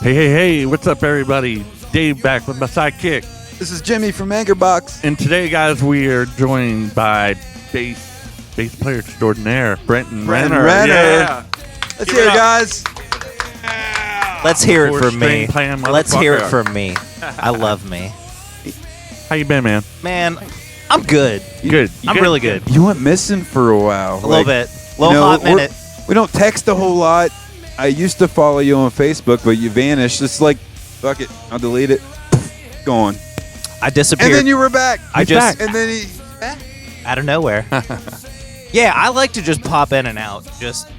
Hey, what's up, everybody? Dave back with my sidekick. This is Jimmy from Anchorbox. And today, guys, we are joined by bass player extraordinaire, Brenton Renner. Yeah. Let's hear it, guys. Let's hear it from me. Let's hear it from me. I love me. How you been, man? Man, I'm good. Good. I'm really good. You went missing for a while. A little bit. Hot minute. We don't text a whole lot. I used to follow you on Facebook, but you vanished. It's like, fuck it, I'll delete it. Gone. I disappeared. And then you were back. And then he back. Out of nowhere. Yeah, I like to just pop in and out. Just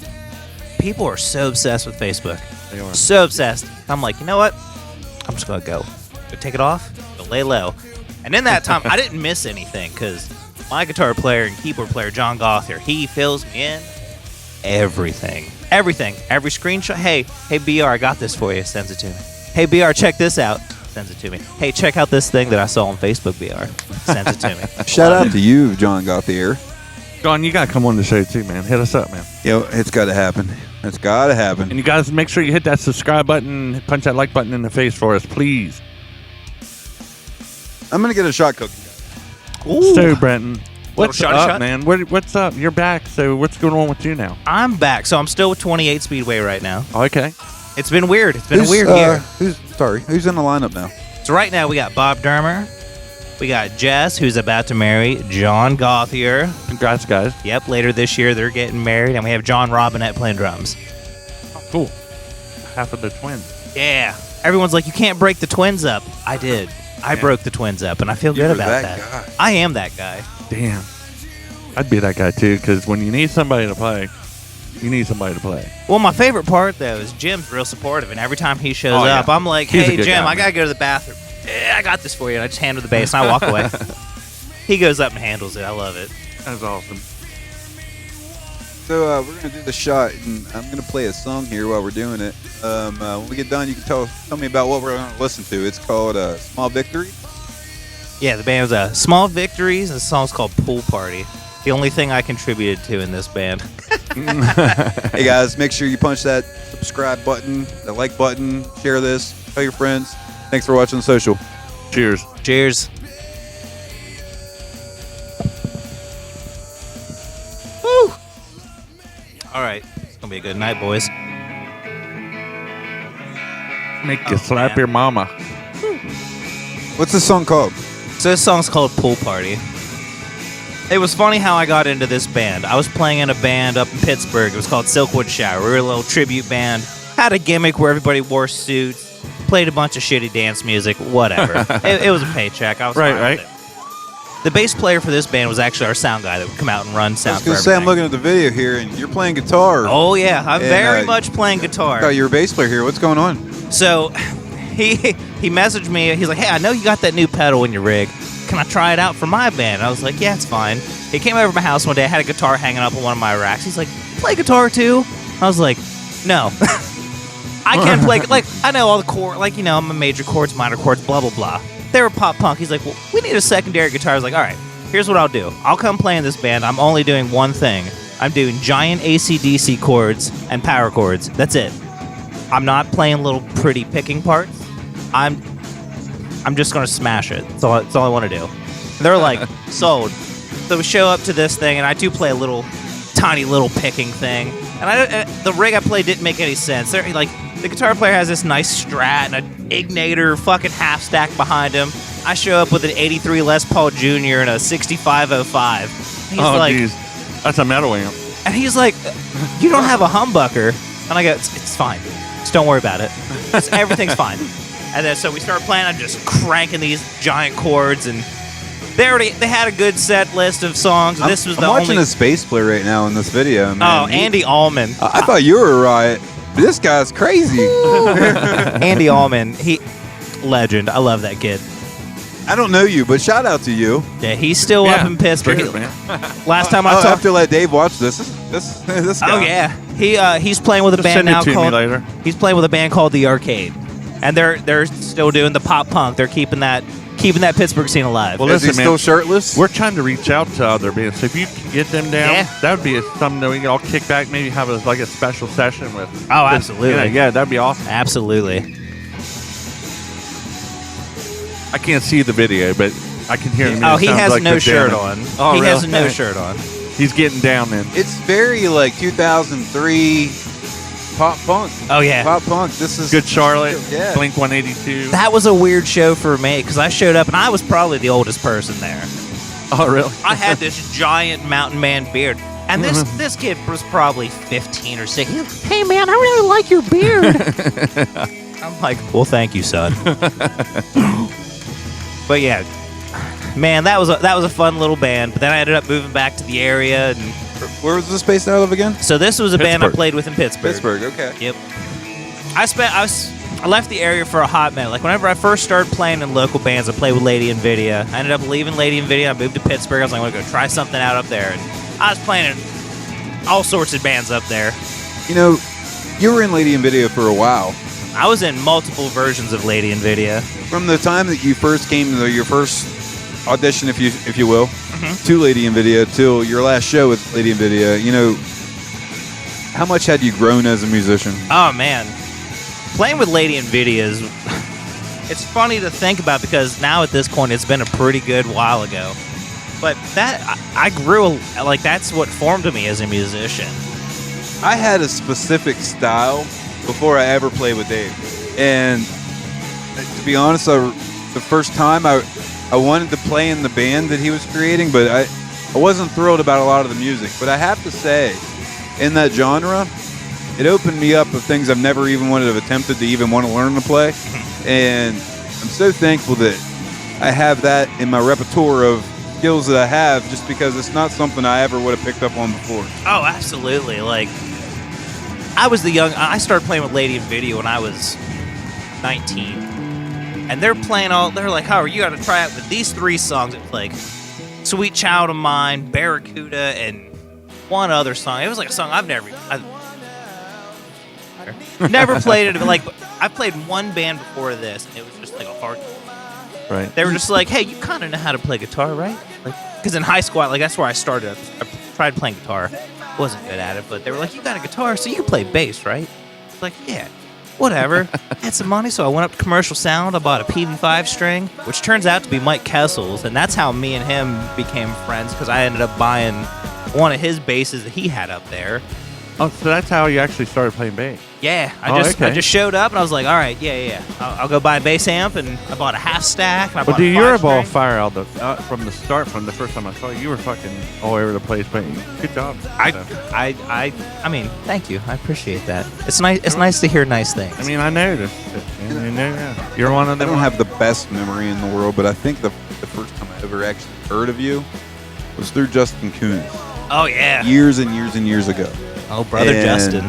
people are so obsessed with Facebook. They are. So obsessed. I'm like, you know what? I'm just gonna go take it off, go lay low. And in that time, I didn't miss anything because my guitar player and keyboard player, John Gothier, he fills me in everything. Every screenshot. Hey, BR, I got this for you. Sends it to me. Hey, BR, check this out. Sends it to me. Hey, check out this thing that I saw on Facebook, BR. Sends it to me. Shout out to you, John Gothier. John, you got to come on the show, too, man. Hit us up, man. Yo, it's got to happen. It's got to happen. And you guys, make sure you hit that subscribe button, punch that like button in the face for us, please. I'm going to get a shot cooking. Ooh. So, Brenton, what's shot, up, man? What's up? You're back, so what's going on with you now? I'm back. So I'm still with 28 Speedway right now. Okay. It's been weird. It's been a weird year. Who's in the lineup now? So right now we got Bob Dermer. We got Jess, who's about to marry John Gothier. Congrats, guys. Yep, later this year they're getting married. And we have John Robinette playing drums. Oh, cool. Half of the twins. Yeah. Everyone's like, you can't break the twins up. I did. I broke the twins up, and I feel good about that. Guy. I am that guy. Damn. I'd be that guy, too, because when you need somebody to play, you need somebody to play. Well, my favorite part, though, is Jim's real supportive, and every time he shows Oh, yeah. up, I'm like, He's a hey, good Jim, guy, I got to go to the bathroom. I got this for you. And I just hand him the bass, and I walk away. He goes up and handles it. I love it. That's awesome. So we're going to do the shot, and I'm going to play a song here while we're doing it. When we get done, you can tell me about what we're going to listen to. It's called Small Victory. Yeah, the band was Small Victories, and the song's called Pool Party. The only thing I contributed to in this band. Hey, guys, make sure you punch that subscribe button, that like button, share this, tell your friends. Thanks for watching the social. Cheers. Cheers. Woo! All right. It's going to be a good night, boys. Make you slap man. your mama. What's this song called? So this song's called Pool Party. It was funny how I got into this band. I was playing in a band up in Pittsburgh. It was called Silkwood Shower. We were a little tribute band. Had a gimmick where everybody wore suits. Played a bunch of shitty dance music. Whatever. it was a paycheck. I was fine with it. The bass player for this band was actually our sound guy that would come out and run sound I was for going to say, I'm everything. looking at the video here, and you're playing guitar. Oh, yeah. I'm And, very much playing guitar. I thought you were a bass player here. What's going on? So he messaged me. He's like, hey, I know you got that new pedal in your rig. Can I try it out for my band? I was like, yeah, it's fine. He came over to my house one day. I had a guitar hanging up on one of my racks. He's like, play guitar too? I was like, no. I can't play. Like, I know all the chords. Like, you know, I'm a major chords, minor chords, blah, blah, blah. They were pop punk. He's like, well, we need a secondary guitar. I was like, all right, here's what I'll do. I'll come play in this band. I'm only doing one thing. I'm doing giant AC/DC chords and power chords. That's it. I'm not playing little pretty picking parts. I'm just going to smash it. That's all I want to do. And they're like, sold. So we show up to this thing, and I do play a tiny little picking thing. And the rig I played didn't make any sense. The guitar player has this nice Strat and an Ignator fucking half stack behind him. I show up with an 83 Les Paul Jr. and a 6505. He's Jeez. That's a metal amp. And he's like, you don't have a humbucker. And I go, it's fine. Just don't worry about it. Everything's fine. And then so we start playing. I'm just cranking these giant chords, and they had a good set list of songs. I'm watching only. this bass player right now in this video, man. Oh, Andy Allman. I thought you were right. This guy's crazy. Andy Allman, he legend. I love that kid. I don't know you, but shout out to you. Yeah, he's still up in Pittsburgh. Cheers, man. Last time I I'll have talked to let Dave watch this. This guy. Oh yeah, he's playing with a Just band send it now to me called. later. He's playing with a band called The Arcade, and they're still doing the pop punk. They're keeping that Pittsburgh scene alive. Well, Is he listen, still man, shirtless? we're trying to reach out to other bands. So if you can get them down, Yeah. that would be something that we can all kick back, maybe have a special session with. Oh, absolutely. Yeah, that'd be awesome. Absolutely. I can't see the video, but I can hear him. Oh, It he sounds has like no the shirt demo. on. Oh, he really? has no shirt on. He's getting down then. It's very like 2003 pop punk. Oh yeah. Pop punk. This is Good Charlotte, Yeah. Blink 182. That was a weird show for me because I showed up and I was probably the oldest person there. Oh, really? I had this giant mountain man beard. And this kid was probably 15 or 16. He's like, hey, man, I really like your beard. I'm like, well, thank you, son. But yeah, man, that was a fun little band. But then I ended up moving back to the area. And Where was this based out of again? so this was a band I Pittsburgh. played with in Pittsburgh. Pittsburgh. Okay. Yep. I left the area for a hot minute. Like, whenever I first started playing in local bands, I played with Lady Nvidia. I ended up leaving Lady Nvidia. I moved to Pittsburgh. I was like, I'm going to go try something out up there. And I was playing in all sorts of bands up there. You know, you were in Lady Nvidia for a while. I was in multiple versions of Lady Nvidia. From the time that you first came to your first audition, if you will, to Lady Nvidia till your last show with Lady Nvidia, you know, how much had you grown as a musician? Oh, man. Playing with Lady Nvidia is... It's funny to think about because now at this point, it's been a pretty good while ago. But I grew... Like, that's what formed me as a musician. I had a specific style before I ever played with Dave. And to be honest, the first time I wanted to play in the band that he was creating, but I wasn't thrilled about a lot of the music. But I have to say, in that genre, it opened me up of things I've never even wanted to have attempted to even want to learn to play. And I'm so thankful that I have that in my repertoire of skills that I have, just because it's not something I ever would have picked up on before. Oh, absolutely. Like, I started playing with Lady Nvidia when I was 19. And they're like, Howard, you got to try out with these 3 songs. It was like Sweet Child of Mine, Barracuda, and one other song. It was like a song I've never played it. Like, I played one band before this, and it was just like a hard. Right. They were just like, hey, you kind of know how to play guitar, right? Like, because in high school, like, that's where I started. I tried playing guitar. Wasn't good at it, but they were like, you got a guitar, so you can play bass, right? I was like, yeah, whatever. Had some money, so I went up to Commercial Sound. I bought a PV5 string, which turns out to be Mike Kessel's, and that's how me and him became friends, because I ended up buying one of his basses that he had up there. Oh, so that's how you actually started playing bass. Yeah, I okay. just showed up and I was like, all right, yeah. I'll go buy a bass amp, and I bought a half stack. And I Well, bought dude, a you're a 5 ball string. fire out from the start, from the first time I saw you. You were fucking all over the place, but good job. I mean, thank you. I appreciate that. It's nice. It's nice to hear nice things. I mean, I know this shit. Yeah. You're one of I them. don't have the best memory in the world, but I think the first time I ever actually heard of you was through Justin Coons. Oh yeah. Years and years and years ago. Oh, brother And, Justin.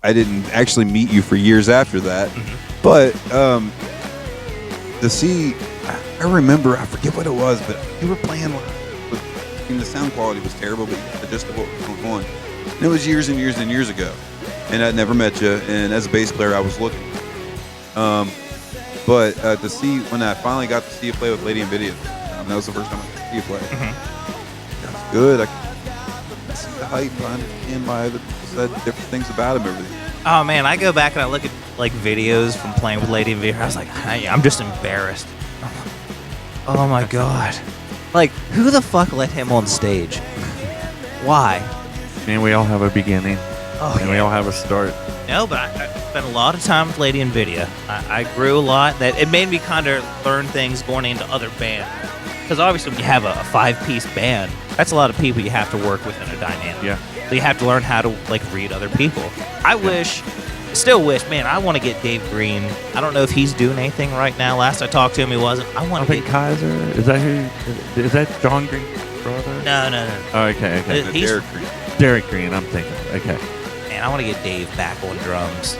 I didn't actually meet you for years after that, but to see, I remember, I forget what it was, but you were playing live. I mean, the sound quality was terrible, but you had the gist of what was going on. And it was years and years and years ago, and I'd never met you, and as a bass player, I was looking. But to see, when I finally got to see you play with Lady Nvidia, that was the first time I got to see you play. That was good. I see the hype. I understand why the people said different things about him everything. Oh man, I go back and I look at like videos from playing with Lady Nvidia. I was like, I'm just embarrassed. Oh my god. Like, who the fuck let him on stage? Why? Man, we all have a beginning, Oh and we all have a start. No, but I spent a lot of time with Lady Nvidia. I grew a lot. That it made me kind of learn things going into other bands. Because obviously, when you have a 5-piece band, that's a lot of people you have to work with in a dynamic. Yeah. So you have to learn how to like read other people. Still wish, man, I want to get Dave Green. I don't know if he's doing anything right now. Last I talked to him, he wasn't. I I want to think get. Kaiser. Is that who? Is that John Green's brother? No. Oh, okay. He's- Derek Green. Derek Green. I'm thinking. Okay. Man, I want to get Dave back on drums.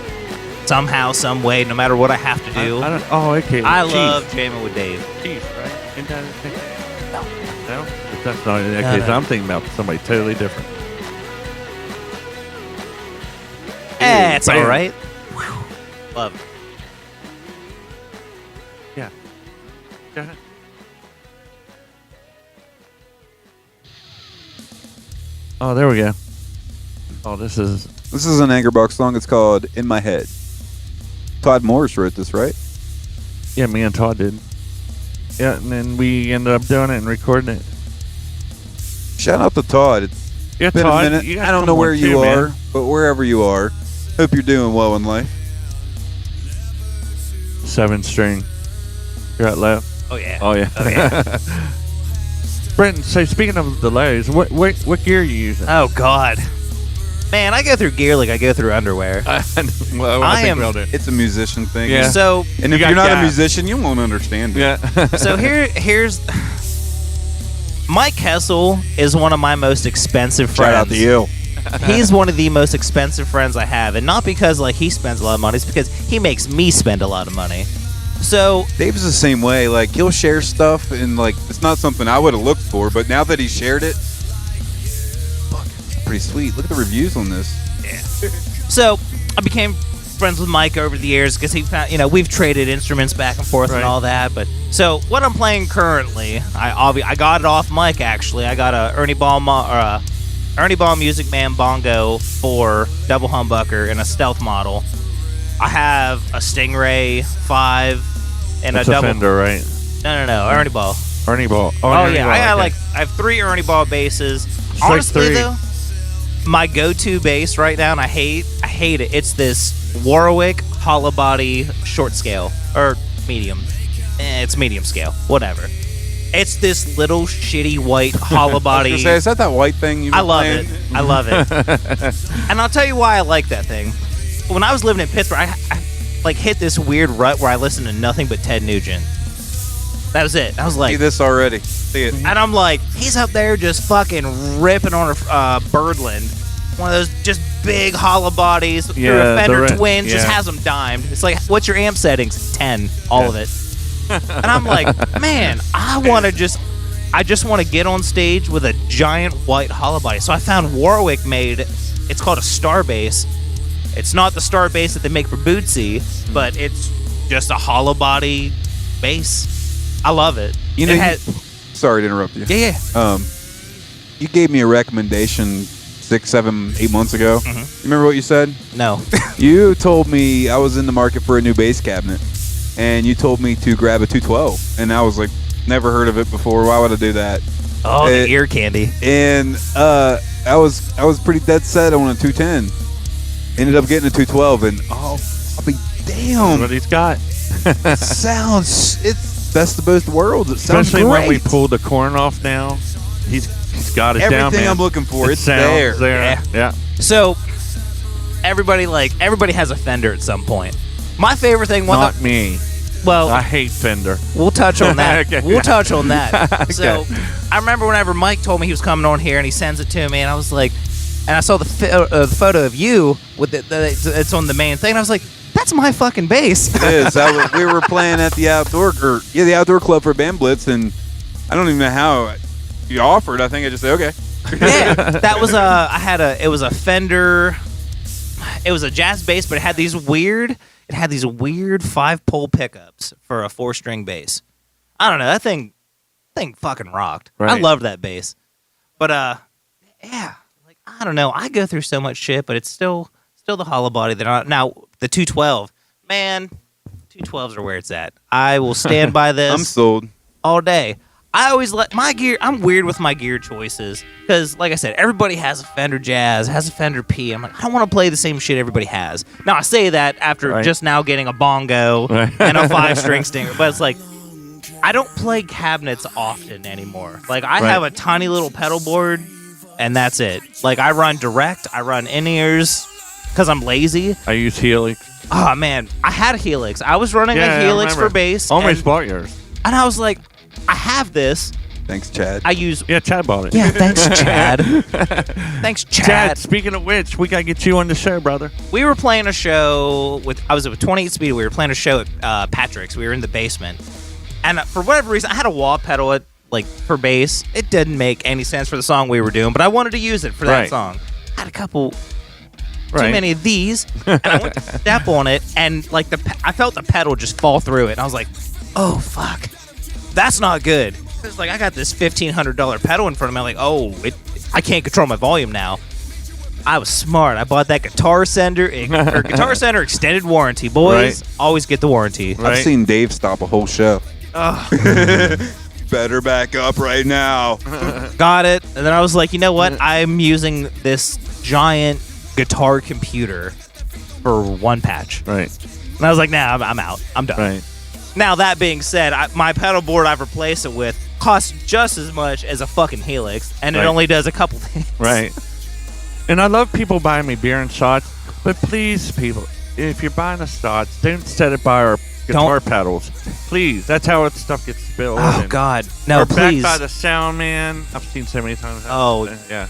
Somehow, some way, no matter what I have to do. I don't. Oh, okay. I Chief. love jamming with Dave. Chief, right? Isn't that his name? No. No. But that's not. Okay, No. so I'm thinking about somebody totally different. It's Bam. all right. Love it. Yeah. Go ahead. Oh, there we go. Oh, this is This is an Angerbox song. It's called "In My Head." Todd Morris wrote this, right? Yeah, me and Todd did. Yeah, and then we ended up doing it and recording it. Shout out to Todd. It's Yeah, been Todd, a minute. you gotta I don't come know where on you too, are, man. but wherever you are, hope you're doing well in life. 7-string. You're at left. Oh yeah. Oh yeah. Oh yeah. Brenton, so speaking of delays, what gear are you using? Oh God. Man, I go through gear like I go through underwear. Well, I think am- we all do. It's a musician thing. Yeah. So And You if got you're not a gas. musician, you won't understand it. Yeah. so here's Mike Kessel is one of my most expensive friends. Shout out to you. He's one of the most expensive friends I have, and not because like he spends a lot of money, it's because he makes me spend a lot of money. So Dave's the same way. Like, he'll share stuff, and like, it's not something I would have looked for, but now that he shared it, fuck, it's pretty sweet. Look at the reviews on this. So I became friends with Mike over the years because he found, we've traded instruments back and forth Right. and all that. But so what I'm playing currently, I got it off Mike actually. I got a Ernie Ball Music Man Bongo 4 double humbucker and a stealth model. I have a Stingray 5 and That's a a double. Fender, right? No, Ernie Ball. Ernie Ball. Oh Ernie yeah, Ball, I got okay. I have 3 Ernie Ball basses. like Honestly 3. though, my go-to bass right now, and I hate it. It's this Warwick hollow body short scale or medium. It's medium scale, whatever. It's this little shitty white hollow I was body. gonna say, is that white thing you were I love playing? it. I love it. And I'll tell you why I like that thing. When I was living in Pittsburgh, I like hit this weird rut where I listened to nothing but Ted Nugent. That was it. I was See like, this already. See it. and I'm like, he's up there just fucking ripping on a Birdland. One of those just big hollow bodies through Yeah, a Fender the Twin, just yeah. has them dimed. It's like, what's your amp settings? 10, all of it. And I'm like, man, I just want to get on stage with a giant white hollow body. So I found Warwick made, it's called a Star Bass. It's not the Star Bass that they make for Bootsy, but it's just a hollow body bass. I love it. You know, It had- sorry to interrupt you. yeah. You gave me a recommendation 6, 7, 8 months ago. Mm-hmm. You remember what you said? No. You told me I was in the market for a new bass cabinet, and you told me to grab a 212, and I was like, never heard of it before. Why would I do that? Oh, the ear candy. And I was pretty dead set on a 210. Ended up getting a 212, and I'll be damn. What he's got. It's best of both worlds. It sounds Especially great. when we pull the corn off now. He's got it down, Everything man. I'm looking for, It it's sounds there. Yeah. So everybody has a Fender at some point. My favorite thing, Not me. well, I hate Fender. we'll touch on that. Okay. We'll touch on that. Okay. So I remember whenever Mike told me he was coming on here and he sends it to me, and I was like, and I saw the photo of you with it's on the main thing. And I was like, that's my fucking bass. It is. We were playing at the outdoor club for Band Blitz, and I don't even know how you offered. I think I just said okay. Yeah, that was it was a Fender. It was a jazz bass, but it had these weird 5-pole pickups for a 4-string bass. I don't know, that thing fucking rocked. I Right. loved that bass. But yeah, like I don't know, I go through so much shit, but it's still the hollow body that now the 212. Man, 212s are where it's at. I will stand by this. I'm sold. All day. I always let my gear. I'm weird with my gear choices because, like I said, everybody has a Fender Jazz, has a Fender P. I'm like, I don't want to play the same shit everybody has. Now I say that after Right. just now getting a bongo Right. and a 5-string stinger, but it's like I don't play cabinets often anymore. Like I Right. have a tiny little pedal board, and that's it. Like I run direct, I run in-ears because I'm lazy. I use Helix. Oh man, I had a Helix. I was running Yeah, a I Helix remember. for bass, Almost bought yours. and I was like, I have this. Thanks, Chad. I use. Yeah, Chad bought it. Yeah, thanks, Chad. Thanks, Chad. Chad, speaking of which, we got to get you on the show, brother. We were playing a show I was at 28 Speedway. We were playing a show at Patrick's. We were in the basement. And for whatever reason, I had a wah pedal for bass. It didn't make any sense for the song we were doing, but I wanted to use it for that Right. song. I had a couple, Right. too many of these, and I went to step on it, and I felt the pedal just fall through it. And I was like, oh, fuck. That's not good. It's like I got this $1,500 pedal in front of me. I'm like, oh, I can't control my volume now. I was smart. I bought that Guitar Center or Guitar Center extended warranty. Boys, always get the warranty. Right. I've seen Dave stop a whole show. Ugh. Better back up right now. Got it. And then I was like, you know what? I'm using this giant guitar computer for one patch. Right. And I was like, nah, I'm out. I'm done. Right. Now, that being said, my pedal board I've replaced it with costs just as much as a fucking Helix, and it Right. only does a couple things. Right. And I love people buying me beer and shots, but please, people, if you're buying us shots, don't set it by our guitar pedals. Please. That's how stuff gets spilled. Oh, and- God. No, or please. back by the soundman. I've seen so many times. Oh. Yeah.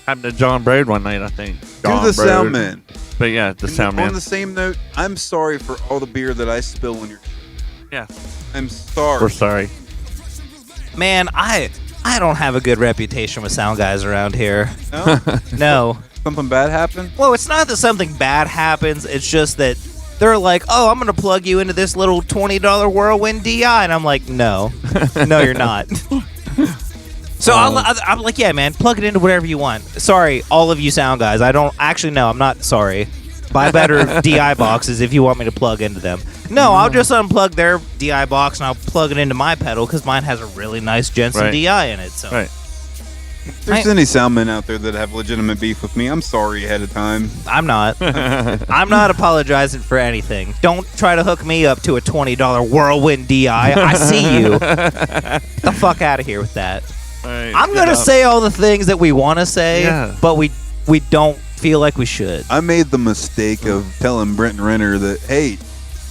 Happened to John Braid one night, I think. To John the Braid. soundman. But yeah, the soundman. On the same note, I'm sorry for all the beer that I spill on your. Yeah. I'm sorry. We're sorry. Man, I don't have a good reputation with sound guys around here. No? No. Something bad happened? Well, it's not that something bad happens. It's just that they're like, oh, I'm going to plug you into this little $20 Whirlwind DI. And I'm like, no. No, you're not. So I'm like, yeah, man, plug it into whatever you want. Sorry, all of you sound guys. I don't actually, no, I'm not sorry. Buy better DI boxes if you want me to plug into them. No, I'll just unplug their DI box and I'll plug it into my pedal because mine has a really nice Jensen Right. DI in it. So Right. If there's any soundmen out there that have legitimate beef with me, I'm sorry ahead of time. I'm not. I'm not apologizing for anything. Don't try to hook me up to a $20 Whirlwind DI. I see you. Get the fuck out of here with that. Right. I'm going to say all the things that we want to say, Yeah. but we don't feel like we should. I made the mistake of telling Brenton Renner that, hey,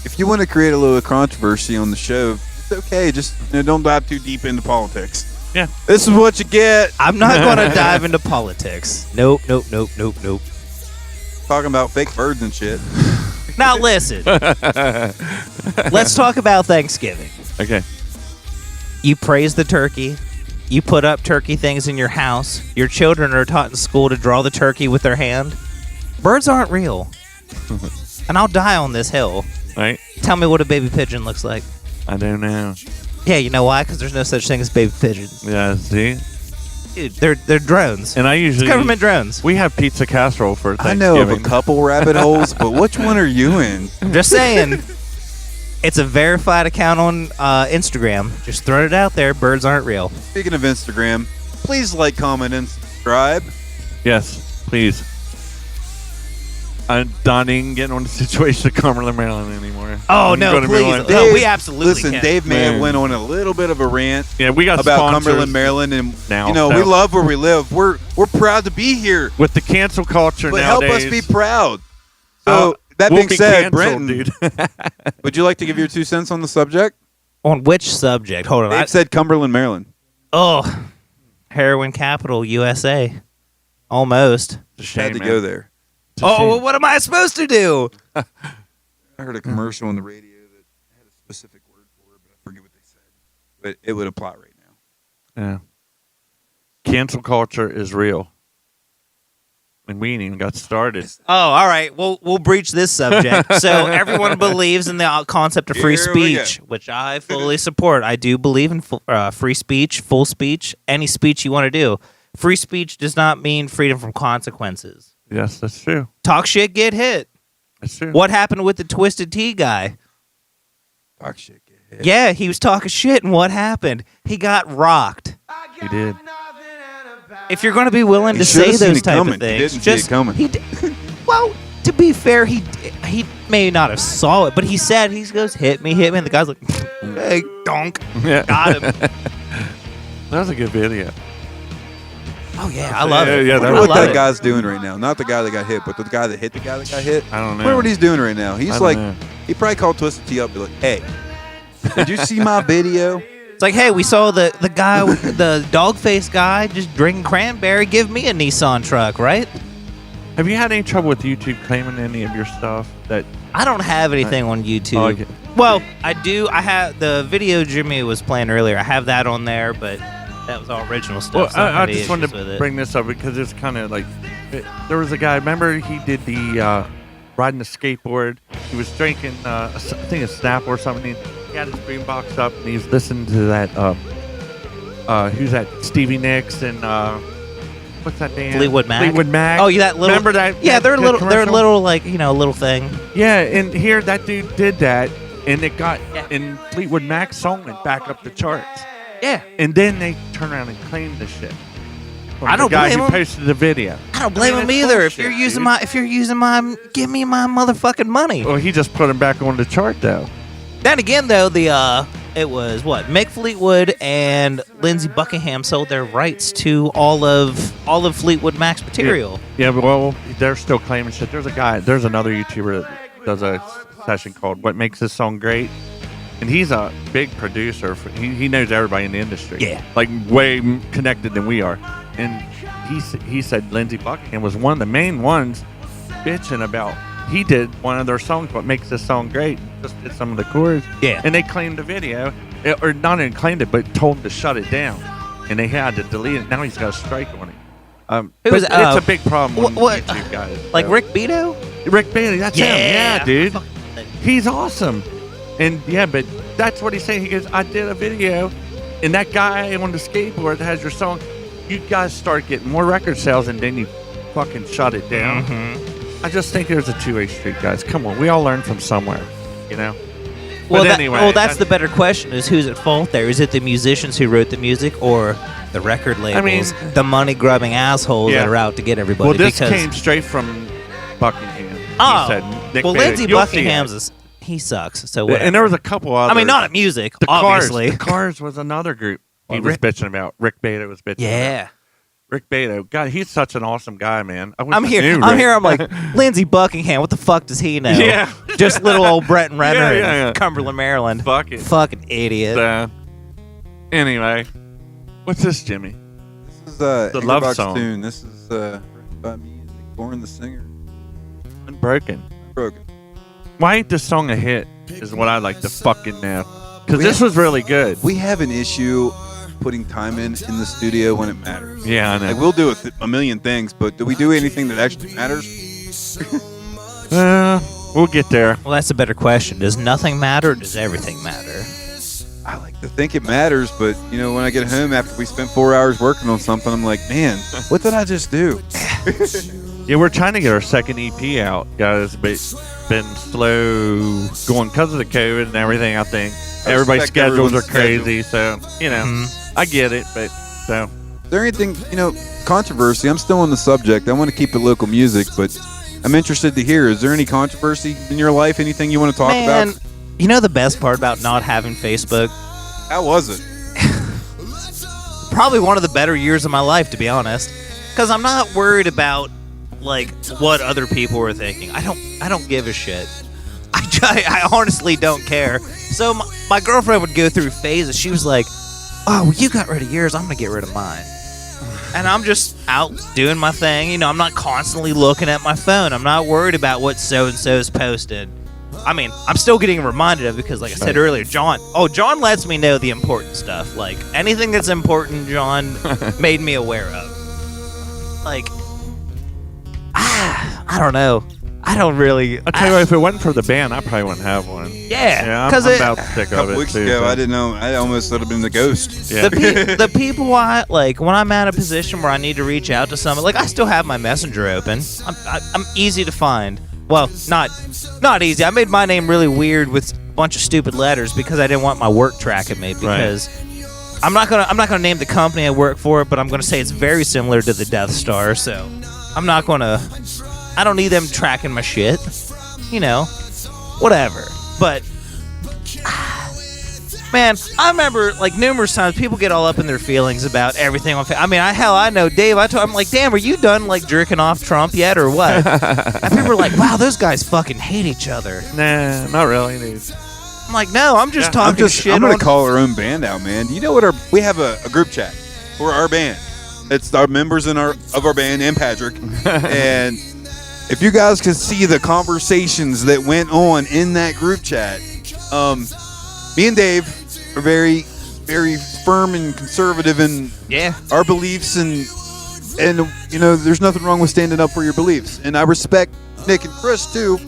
if you want to create a little controversy on the show, it's okay. Just don't dive too deep into politics. Yeah. This is what you get. I'm not going to dive into politics. Nope. Talking about fake birds and shit. Now listen. Let's talk about Thanksgiving. Okay. You praise the turkey. You put up turkey things in your house. Your children are taught in school to draw the turkey with their hand. Birds aren't real. And I'll die on this hill. Right. Tell me what a baby pigeon looks like. I don't know. Yeah, you know why? Because there's no such thing as baby pigeons. Yeah, see? Dude, they're drones. And I usually... It's government drones. We have pizza casserole for I Thanksgiving. know of a couple rabbit holes, but which one are you in? I'm just saying. It's a verified account on Instagram. Just throwing it out there. Birds aren't real. Speaking of Instagram, please like, comment, and subscribe. Yes, please. I'm not even getting on the situation of Cumberland, Maryland anymore. Oh, I'm no, gonna be please. like- No, we absolutely Listen, can. Dave may have Man. went on a little bit of a rant Yeah, we got about sponsors Cumberland, Maryland, and now, you know we love where we live. We're proud to be here, with the cancel culture but help nowadays. us be proud. So that we'll being be said, canceled, Brenton, dude. would you like to give your 2 cents on the subject? On which subject? Hold on. Dave said Cumberland, Maryland. Heroin capital, USA. Almost. It's a shame, Had to man. go there. It's a Oh, shame. well, what am I supposed to do? I heard a commercial on the radio that had a specific word for it, but I forget what they said. But it would apply right now. Yeah. Cancel culture is real. And we ain't even got started. Oh, all right. We'll breach this subject. So everyone believes in the concept of free Here we go. speech, which I fully support. I do believe in free speech, full speech, any speech you want to do. Free speech does not mean freedom from consequences. Yes, that's true. Talk shit, get hit. That's true. What happened with the Twisted Tea guy? Talk shit. Get hit. Yeah, he was talking shit, and what happened? He got rocked. He did. If you're going to be willing He to should've say seen those it type coming. of He things, didn't see it coming. He well, to be fair, he may not have saw it, but he said, he goes, hit me, and the guy's like, hey, donk, Yeah. got him. That was a good video. Oh yeah, I love it. Yeah, I that wonder was- what love that it. guy's doing right now. Not the guy that got hit, but the guy that hit the guy that got hit. I don't I know. wonder what he's doing right now. I He's don't like, know. he probably called Twisted Tea up and be like, hey, did you see my video? It's like, hey, we saw the guy, the dog face guy, just drinking cranberry. Give me a Nissan truck, right? Have you had any trouble with YouTube claiming any of your stuff? That I don't have anything on YouTube. Oh, okay. Well, I do. I have the video Jimmy was playing earlier. I have that on there, but that was all original stuff. Well, so I don't I have any just wanted issues with to it. bring this up because it's kind of like there was a guy. Remember, he did the riding the skateboard. He was drinking, I think a Snap or something. He had his boombox up and he was listening to that. Who's that? Stevie Nicks and what's that band? Fleetwood Mac. Fleetwood Mac. Oh, yeah, that little. Remember that? Yeah, they're a little. They're a commercial? little like a little thing. Yeah, and here that dude did that, and it got Yeah. and Fleetwood Mac's song went back up the charts. Yeah. And then they turn around and claim the shit. From I don't the guy blame who 'em. posted the video. I don't blame I mean, him it's either. bullshit, If you're using dude. give me my motherfucking money. Well, he just put him back on the chart though. Then again, though, it was what Mick Fleetwood and Lindsey Buckingham sold their rights to all of Fleetwood Mac's material. Yeah, but well, they're still claiming shit. There's another YouTuber that does a session called "What Makes This Song Great," and he's a big producer. He knows everybody in the industry. Yeah. like way connected than we are. And he said Lindsey Buckingham was one of the main ones bitching about. He did one of their songs, "What Makes This Song Great," just did some of the chords. Yeah. And they claimed the video, or not even claimed it, but told him to shut it down, and they had to delete it. Now he's got a strike on it. Who But was, it's a big problem with what- YouTube guys. Like so. Rick Beato? Rick Bailey, that's him. Yeah, dude. Fuck. He's awesome. And yeah, but that's what he's saying. He goes, I did a video, and that guy on the skateboard that has your song, you guys start getting more record sales, and then you fucking shut it down. I just think there's a two-way street, guys. Come on, we all learn from somewhere, you know? Well, But anyway, that's the better question: is who's at fault there? Is it the musicians who wrote the music, or the record labels, the money-grubbing assholes Yeah. that are out to get everybody? Well, this because, came straight from Buckingham. oh, He said, Nick well, Bailey. Lindsey You'll see Buckingham's he sucks. So it. whatever. And there was a couple others. I mean, not at music, the obviously. Cars. The Cars was another group he Well, was Rick- bitching about. Rick Beato was bitching about. Yeah. Rick Beato. God, he's such an awesome guy, man. I wish I'm I here. knew I'm Rick. here. I'm like Lindsey Buckingham. What the fuck does he know? Yeah. just little old Brenton Renner Yeah. in Cumberland, Maryland. Fuck it. Fucking idiot. Anyway, what's this, Jimmy? This is The Angry love Box song. tune. This is written by me and Nick Bourne, the singer. Unbroken. Broken. Why ain't this song a hit? Is what I like to fucking know. Because We this have- was really good. We have an issue putting time in the studio when it matters. Yeah, I know. Like we'll do a million things, but do we do anything that actually matters? We'll get there. Well, that's a better question. Does nothing matter, or does everything matter? I like to think it matters, but you know, when I get home after we spent 4 hours working on something, I'm like, man, what did I just do? Yeah, we're trying to get our second EP out, guys, but it's been slow going because of the COVID and everything, I think. I Everybody's respect schedules are everyone's crazy, so, you know, I get it, but, so. Is there anything, controversy? I'm still on the subject. I want to keep it local music, but I'm interested to hear. Is there any controversy in your life? Anything you want to talk Man, about? you know the best part about not having Facebook? How was it? Probably one of the better years of my life, to be honest. Because I'm not worried about like what other people are thinking. I don't give a shit. I honestly don't care. So my girlfriend would go through phases. She was like, "Oh, well, you got rid of yours. I'm gonna get rid of mine." And I'm just out doing my thing. I'm not constantly looking at my phone. I'm not worried about what so and so's posted. I mean, I'm still getting reminded of it because, like I said earlier, John lets me know the important stuff. Like anything that's important, John made me aware of. Like, I don't know. I don't really. I'll tell you what, if it wasn't for the band, I probably wouldn't have one. Yeah, I'm because about sick A of couple it, weeks too, ago, so. I didn't know. I almost would have been the ghost. Yeah. the people I like when I'm at a position where I need to reach out to someone, like I still have my messenger open. I'm easy to find. Well, not easy. I made my name really weird with a bunch of stupid letters because I didn't want my work tracking me. Because I'm not gonna name the company I work for, but I'm gonna say it's very similar to the Death Star. So I'm not gonna. I don't need them tracking my shit. Whatever. But. Man, I remember like numerous times people get all up in their feelings about everything on Facebook. I mean, I know Dave. I'm like, damn, are you done like jerking off Trump yet or what? And people are like, wow, those guys fucking hate each other. Nah, not really, dude. I'm like, no, I'm just talking shit. I'm gonna on- call our own band out, man. Do you know what we have a group chat for our band? It's our members of our band and Patrick. And if you guys could see the conversations that went on in that group chat, me and Dave are very, very firm and conservative in our beliefs, and there's nothing wrong with standing up for your beliefs. And I respect Nick and Chris too.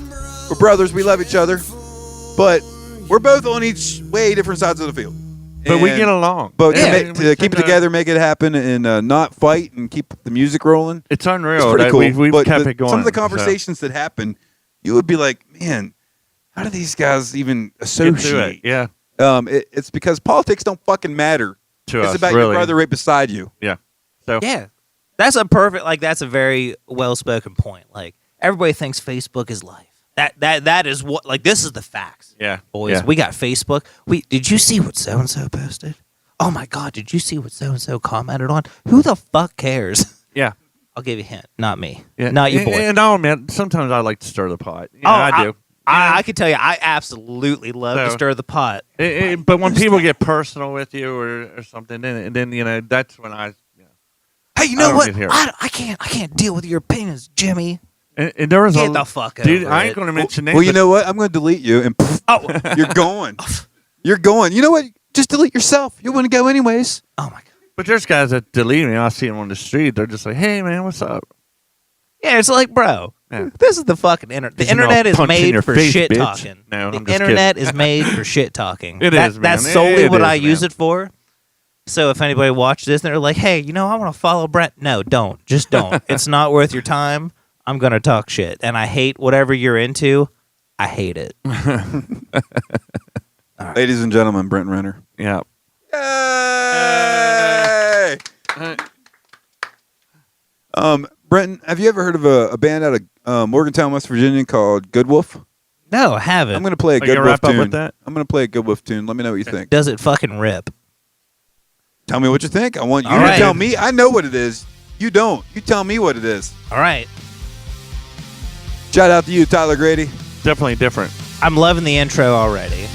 We're brothers. We love each other, but we're both on each way different sides of the field. But we get along. But Yeah. to keep it together, make it happen, and not fight, and keep the music rolling. It's unreal. It's pretty that cool. We've But kept it going. Some of the conversations that happen, you would be like, man, how do these guys even Get to it. associate? Yeah. It's because politics don't fucking matter. To It's us, about really. your brother right beside you. Yeah. So Yeah. That's a perfect, like, that's a very well-spoken point. Like, everybody thinks Facebook is life. That is what, like, this is the facts. yeah, Boys, yeah. we got Facebook. Did you see what so-and-so posted? Oh, my God, did you see what so-and-so commented on? Who the fuck cares? Yeah. I'll give you a hint. Not me. Yeah. Not your boy. And I'll admit, sometimes I like to stir the pot. Yeah, I do. I can tell you, I absolutely love to So- stir the pot. But when people get personal with you or something, then you know that's when I. Hey, you I know don't what? get here. I can't deal with your opinions, Jimmy. And there was Get a the fuck dude. over I ain't it. going to mention names. Well, you but- know what? I'm going to delete you, and Oh, you're going. You're going. You know what? Just delete yourself. You want to go anyways. oh my God. But there's guys that delete me. I see them on the street. They're just like, "Hey, man, what's up?" Yeah, it's like, bro, Yeah. this is the fucking internet. The Just, you know, internet is punch in made your for face, shit bitch. talking. No, the I'm just internet is made for shit talking. It is, man. That's solely It what is, I use man. it for. So if anybody watched this and they're like, hey, you know, I want to follow Brent. No, don't. Just don't. It's not worth your time. I'm going to talk shit. And I hate whatever you're into. I hate it. Ladies and gentlemen, Brenton Renner. Yeah. Yay! Brenton, have you ever heard of a band out of Morgantown, West Virginia called Good Wolf? No, I haven't. I'm going to play a Are you Good gonna Wolf wrap up tune. with that? I'm going to play a Good Wolf tune. Let me know what you think. Does it fucking rip? Tell me what you think. I want you All to right. tell me. I know what it is. You don't. You tell me what it is. All right. Shout out to you, Tyler Grady. Definitely different. I'm loving the intro already.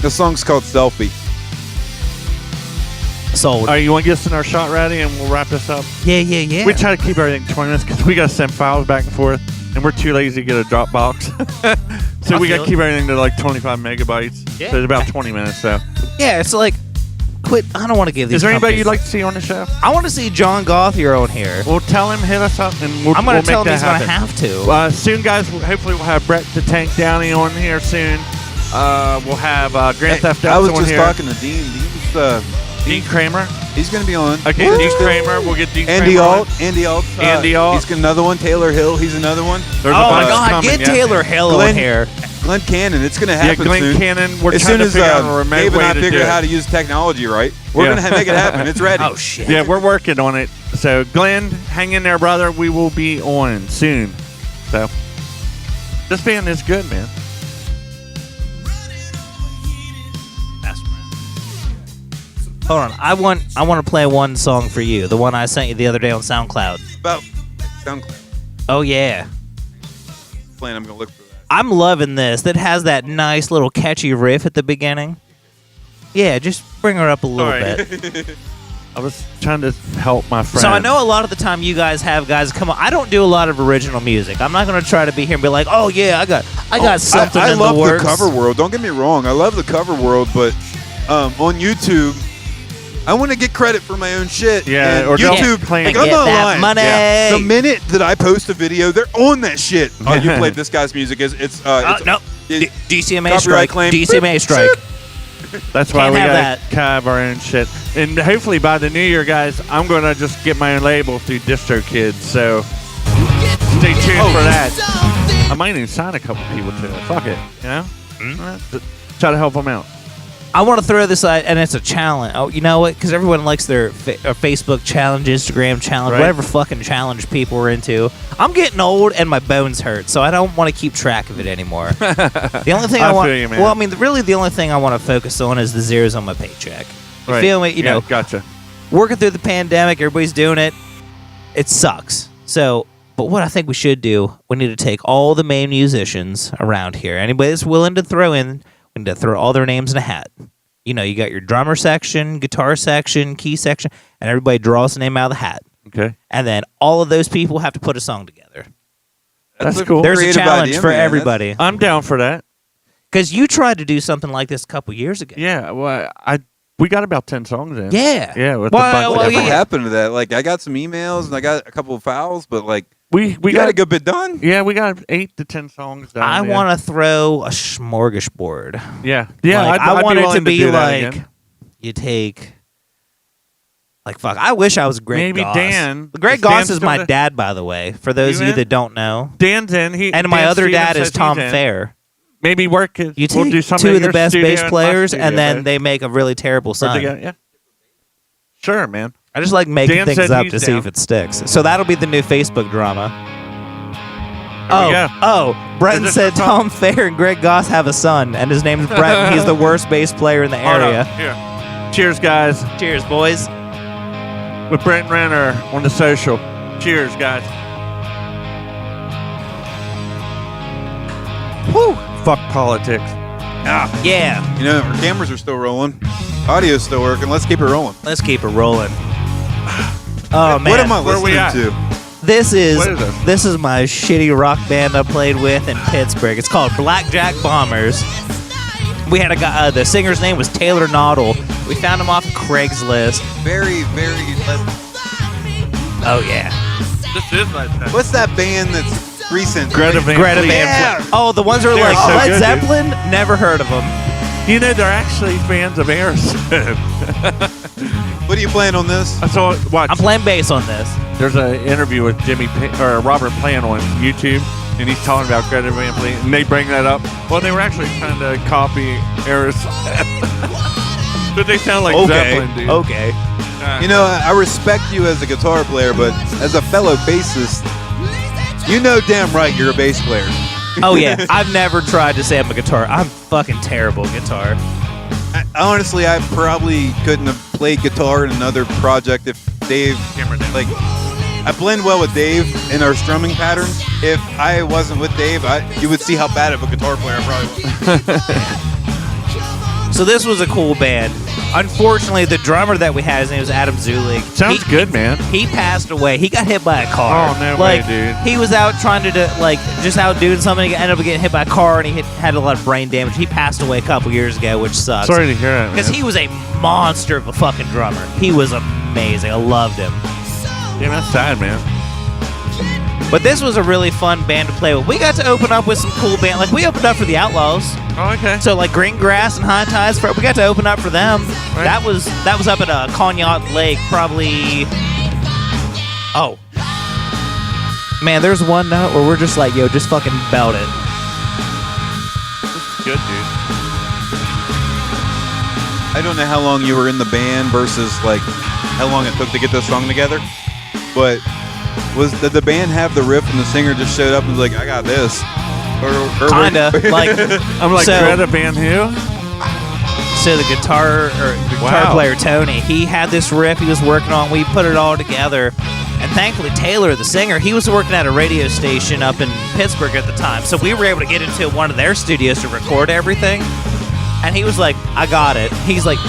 The song's called Selfie. Sold. All right, you want to get us in our shot ready and we'll wrap this up? Yeah. We try to keep everything 20 minutes because we got to send files back and forth, and we're too lazy to get a Dropbox. So we got to keep everything to like 25 megabytes. Yeah. So it's about 20 minutes. So Yeah, it's like, quit. I don't want to give these. is there anybody companies- you'd like to see on the show? I want to see John Gothier on here. Well, tell him, hit us up, and we'll I'm going we'll to tell make him he's that going to happen. have to. Soon, guys. Hopefully, we'll have Brett the Tank Downey on here soon. We'll have Grand Theft I was Auto on just here. talking to Dean. Dean Kramer. He's going to be on. Okay, Woo! Dean Kramer. We'll get Dean Andy Kramer on. Alt. Andy Alt. Andy Alt. He's got another one. Taylor Hill. He's another one. There's a Oh my bunch God, coming, get yeah. Taylor Hill Glenn- on here. Glenn Cannon. It's going to Yeah, happen Glenn soon. Cannon. We're As trying soon to as figure out a remote Dave and way I to figure do out how it. to use technology right, we're Yeah. going to make it happen. It's ready. Oh shit. Yeah, we're working on it. So, Glenn, hang in there, brother. We will be on soon. So, this band is good, man. Hold on. I want to play one song for you. The one I sent you the other day on SoundCloud. About SoundCloud. Oh yeah. Playing, I'm going to look for that. I'm loving this. That has that nice little catchy riff at the beginning. Yeah, just bring her up a little Sorry. bit. I was trying to help my friend. So I know a lot of the time you guys have guys come on. I don't do a lot of original music. I'm not going to try to be here and be like, oh yeah, I got something I in love the works. the cover world. Don't get me wrong. I love the cover world, but on YouTube, I want to get credit for my own shit. Yeah, and or don't YouTube. claim Like, it. I'm Get not that lying. money. Yeah. The minute that I post a video, they're on that shit. Oh, you played this guy's music. It's No. it- DCMA copyright strike. claim. DCMA strike. That's why Can't we have got that. to have our own shit. And hopefully by the new year, guys, I'm going to just get my own label through DistroKids. So stay tuned for that. I might even sign a couple people to it. Fuck it. You know? Try to help them out. I want to throw this out, and it's a challenge. Oh, you know what? Because everyone likes their Facebook challenge, Instagram challenge, Right. whatever fucking challenge people are into. I'm getting old, and my bones hurt, so I don't want to keep track of it anymore. The only thing I want, feel you, man. well, I mean, really, the only thing I want to focus on is the zeros on my paycheck. You feel me? You know, Gotcha. working through the pandemic, everybody's doing it. It sucks. So, but what I think we should do, we need to take all the main musicians around here. Anybody that's willing to throw in, we need to throw all their names in a hat. You know, you got your drummer section, guitar section, key section, and everybody draws a name out of the hat. Okay. And then all of those people have to put a song together. That's cool. There's a creative challenge idea, for man. everybody. I'm down for that. Because you tried to do something like this a couple years ago. Yeah. Well, we got about 10 songs in. Yeah. Yeah. With Well, a bunch well, of Whatever different- yeah. happened to that? Like, I got some emails and I got a couple of files, but like, We we got got a good bit done. Yeah, we got 8 to 10 songs done. I want to throw a smorgasbord. Yeah. Yeah. Like, I'd I be want it to willing be do that like, again. You take like fuck. I wish I was Greg Maybe Goss. Dan. Greg Is Dan Goss is still my there? dad, by the way. For those of you in? that don't know, Dan's in. and my Dan other Stevens dad is says Tom he's in. Fair. Maybe work. You We'll take do something two in of the your best studio bass and my players, studio, and then babe. they make a really terrible Put son. together- Yeah. Sure, man. I just like making Dan things said up he's to see down. if it sticks. So that'll be the new Facebook drama. There we go. Brenton Is this said your song? Tom Fair and Greg Goss have a son, and his name's Brenton. He's the worst bass player in the Hold area. on. Here. Cheers, guys. Cheers, boys. With Brenton Renner on the social. Cheers, guys. Whew. Fuck politics. Yeah, You know, our cameras are still rolling. Audio's still working. Let's keep it rolling. let's keep it rolling. Oh man, What am I where we listening at? to? This is What is this? this is my shitty rock band I played with in Pittsburgh. It's called Blackjack Bombers. We had a guy. The singer's name was Taylor Noddle. We found him off of Craigslist. Very, very. Oh yeah, This is like that. What's that band that's recent? Greta right? Van Greta Fleet. Van Fleet. Oh, the ones that are They're like so Led good, dude. Zeppelin. Never heard of them. You know, they're actually fans of Aerosmith. What are you playing on this? I saw watch. I'm playing bass on this. There's an interview with Robert Plant on YouTube, and he's talking about Greta Van Fleet, and they bring that up. Well, they were actually trying to copy Aerosmith, but they sound like Zeppelin, dude. Okay. You know, I respect you as a guitar player, but as a fellow bassist, you know damn right you're a bass player. Oh yeah. I've never tried to say I'm a guitar. I'm fucking terrible at guitar. Honestly, I probably couldn't have played guitar in another project if Dave, like, I blend well with Dave in our strumming patterns. If I wasn't with Dave, you would see how bad of a guitar player I probably was. So this was a cool band. Unfortunately, the drummer that we had, his name was Adam Zulig. Sounds good, man. He passed away. He got hit by a car. Oh, no like, way, dude. He was out trying to just out doing something. He ended up getting hit by a car, and he had a lot of brain damage. He passed away a couple years ago, which sucks. Sorry to hear it, Because man. he was a monster of a fucking drummer. He was amazing. I loved him. Damn, that's sad, man. But this was a really fun band to play with. We got to open up with some cool band. Like, we opened up for the Outlaws. Oh, okay. So, like, Green Grass and High Tides, we got to open up for them. Right. That was up at Cognac Lake, probably. Oh. Man, there's one note where we're just like, yo, just fucking belt it. Good, dude. I don't know how long you were in the band versus, like, how long it took to get this song together, but did the band have the riff and the singer just showed up and was like, I got this? Or Kinda. Like, I'm like, so, Greta Van who? So the guitar Wow. player, Tony, he had this riff he was working on. We put it all together. And thankfully, Taylor, the singer, he was working at a radio station up in Pittsburgh at the time. So we were able to get into one of their studios to record everything. And he was like, I got it. He's like,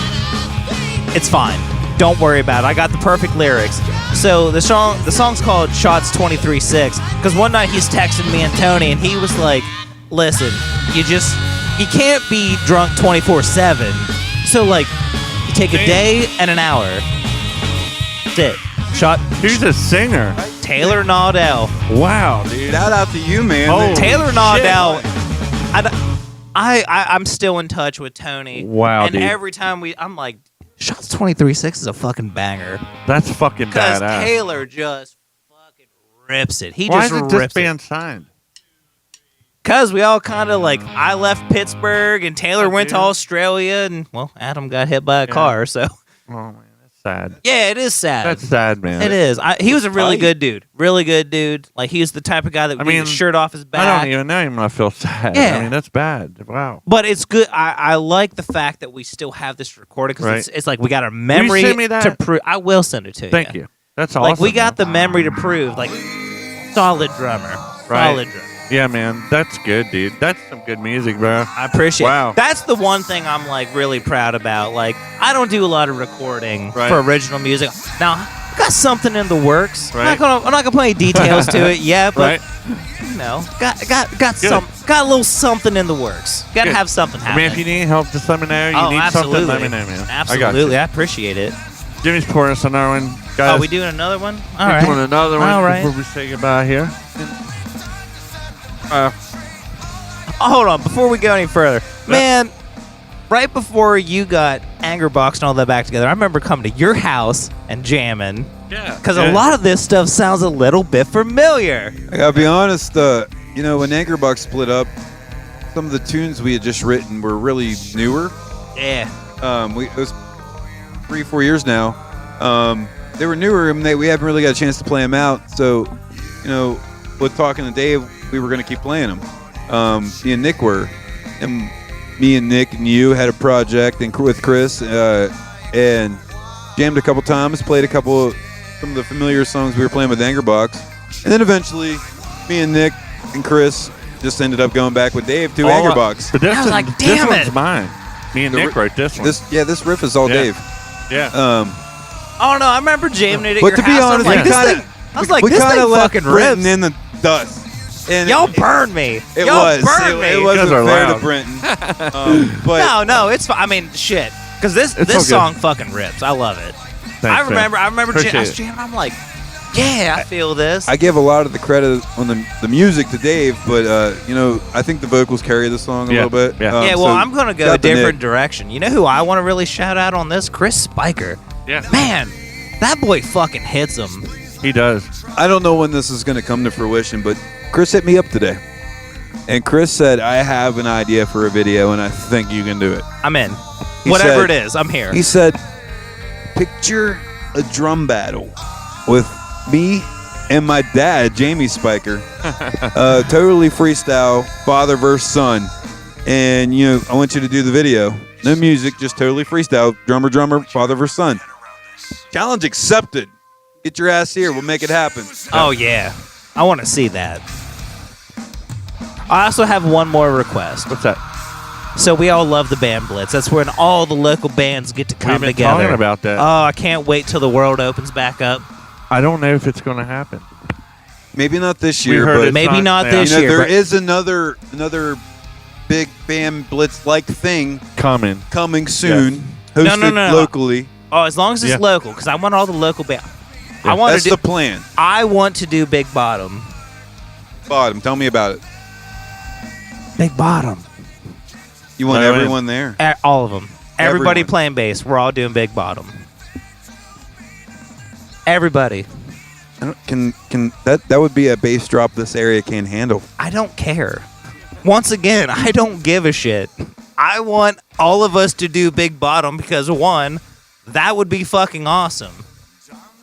it's fine. Don't worry about it. I got the perfect lyrics. So the song's called Shots 23-6. Because one night he's texting me and Tony, and he was like, listen, you can't be drunk 24/7. So, like, you take a day and an hour. That's it. Who's a singer? Taylor Naudel. Wow, dude. Shout out to you, man. Oh, Taylor shit. Naudel. I'm still in touch with Tony. Wow, and dude. every time I'm like, Shots 23-6 is a fucking banger. That's fucking Because badass. Taylor just fucking rips it. He Why just is it this rips it. band signed? Because we all kind of like, I left Pittsburgh and Taylor went to dude. Australia, and well, Adam got hit by a car. So Oh, man, that's sad. yeah, it is sad. That's sad, man. It is. He was a really tight. good dude. Really good dude. Like, he was the type of guy that would get his shirt off his back. I don't even know him. I feel sad. Yeah. I mean, that's bad. Wow. But it's good. I like the fact that we still have this recorded because Right. it's like we got our memory send me that? to prove. I will send it to you. Thank you. That's awesome. Like, we got man. the memory to prove. Like, solid drummer. Right. Solid drummer. Yeah, man. That's good, dude. That's some good music, bro. I appreciate Wow. it. That's the one thing I'm, like, really proud about. Like, I don't do a lot of recording Right. for original music. Now, I got something in the works. Right. I'm not gonna put any details to it yet, but Right? you know, got a little something in the works. Got to Good. have something I happen. mean, if you need help, just let me know. You Oh, need absolutely. something, let me know, man. Absolutely, I I appreciate it. got you. Jimmy's pouring us another one. Guys, Oh, we doing another one? All we're right. doing another one All right. before we say goodbye here. Oh, hold on, before we go any further, man. Right before you got Angerbox and all that back together, I remember coming to your house and jamming. Yeah. Because a lot of this stuff sounds a little bit familiar. I gotta be honest. You know, when Anchorbox split up, some of the tunes we had just written were really newer. Yeah. It was 3-4 years now. They were newer, and we haven't really got a chance to play them out. So, you know, with talking to Dave, we were gonna keep playing them. Me and Nick were, and me and Nick and you had a project and with Chris, and jammed a couple times, played some of the familiar songs we were playing with Angerbox, and then eventually, me and Nick and Chris just ended up going back with Dave to Angerbox. But this I was like, this damn one's it. mine. Me and Nick wrote this one. This riff is all Dave. Yeah. Oh no, I remember jamming it at But your to be house. honest, I was like, we this kinda- thing, I was like, we this kind thing of left fucking Brenton rips. in the dust. And Y'all burned me. It Y'all was. burned me. It wasn't You guys are fair to loud. Brenton. But No, it's fine. I mean, shit. Because It's all this good. song fucking rips. I love it. Thanks, I remember I was Appreciate it. jamming. I'm like, yeah, I feel this. I give a lot of the credit on the music to Dave, but you know, I think the vocals carry the song a Yeah, little bit. yeah. yeah, well, so I'm going to go a shout to different Nick. direction. You know who I want to really shout out on this? Chris Spiker. Yeah. Man, that boy fucking hits them. He does. I don't know when this is going to come to fruition, but Chris hit me up today, and Chris said, "I have an idea for a video, and I think you can do it." I'm in. He Whatever said- it is, I'm here. He said, "Picture a drum battle with me and my dad, Jamie Spiker, totally freestyle, father versus son, and you know, I want you to do the video. No music, just totally freestyle, drummer, father versus son. Challenge accepted. Get your ass here. We'll make it happen." Oh, yeah. I want to see that. I also have one more request. What's that? So we all love the band Blitz. That's when all the local bands get to come We've been together. talking about that. Oh, I can't wait till the world opens back up. I don't know if it's going to happen. Maybe not this We year, heard but it's Maybe not yeah. this you know, year. there but is another big band blitz-like thing Coming. coming soon, No, hosted no. locally. Oh, as long as it's Yeah. local, because I want all the local bands. Yeah. I want That's to do. the plan. I want to do Big Bottom. Bottom, tell me about it. Big Bottom. You want By the way, everyone there? All of them. Everybody Everyone. playing bass. We're all doing Big Bottom. Everybody. Can that would be a bass drop this area can't handle. I don't care. Once again, I don't give a shit. I want all of us to do Big Bottom because one, that would be fucking awesome.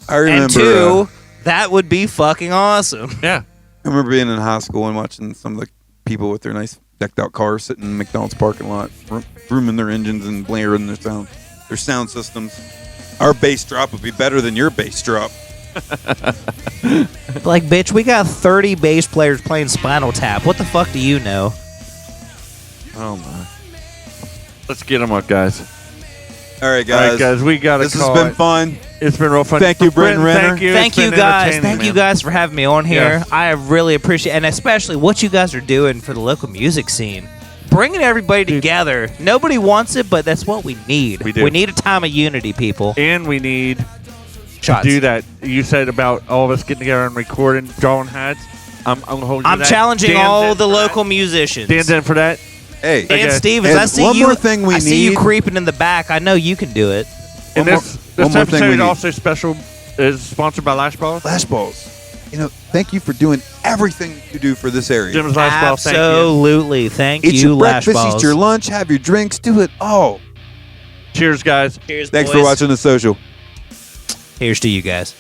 I remember. And two, that would be fucking awesome. Yeah. I remember being in high school and watching some of the people with their nice decked out cars sitting in the McDonald's parking lot, rooming their engines and blaring their sound systems. Our bass drop would be better than your bass drop. Like, bitch, we got 30 bass players playing Spinal Tap. What the fuck do you know? Oh, my. Let's get them up, guys. All right, All guys. right, guys. We got to This has call been it. fun. It's been real fun. Thank you, Brenton Renner. Thank you. Thank It's you been guys. entertaining, Thank you man. guys for having me on here. Yes. I really appreciate and especially what you guys are doing for the local music scene. Bringing everybody together. Nobody wants it, but that's what we need. We do. We need a time of unity, people. And we need Shots. to do that. You said about all of us getting together and recording, drawing hats. I'm holding you to I'm that. challenging Dan's all in the for that. local musicians. Dan's in for that. Hey, And Okay. Stevens, And I see one you. more thing we I see you need- creeping in the back. I know you can do it. And One more- this one more thing we episode need. also special is sponsored by Lash Balls. Lash Balls. You know, thank you for doing everything you do for this area. Jim's Lash Balls. Thank you. Absolutely. Thank Eat you, your Lash breakfast, Balls. eat your lunch, have your drinks, do it all. Cheers, guys. Cheers, Thanks boys. for watching the social. Here's to you guys.